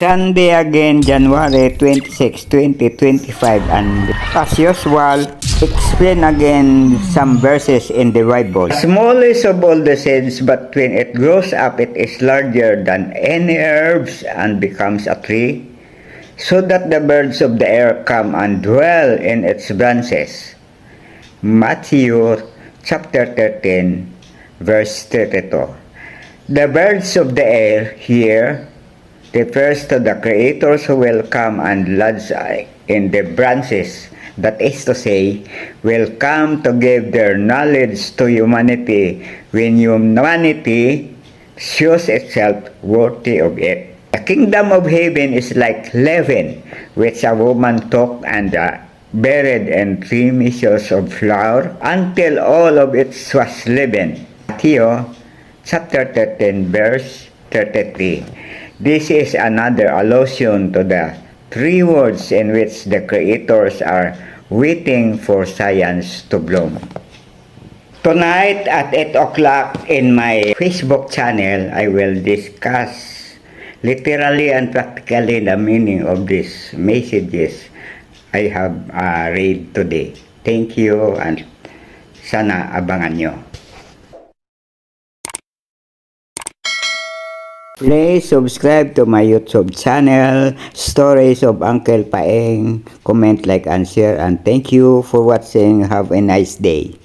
Sunday again, January 26, 2025, and as usual, explain again some verses in the Bible. Smallest of all the seeds, but when it grows up, it is larger than any herbs and becomes a tree, so that the birds of the air come and dwell in its branches. Matthew chapter 13, verse 32. The birds of the air here refers to the creators who will come and lodge in the branches, that is to say, will come to give their knowledge to humanity when humanity shows itself worthy of it. The kingdom of heaven is like leaven, which a woman took and buried in 3 measures of flour until all of it was leavened. Matthew chapter 13, verse 33. This is another allusion to the 3 words in which the creators are waiting for science to bloom. Tonight at 8 o'clock in my Facebook channel, I will discuss literally and practically the meaning of these messages I have read today. Thank you, and sana abangan nyo. Please subscribe to my YouTube channel, Stories of Uncle Paeng. Comment, like, and share. And thank you for watching. Have a nice day.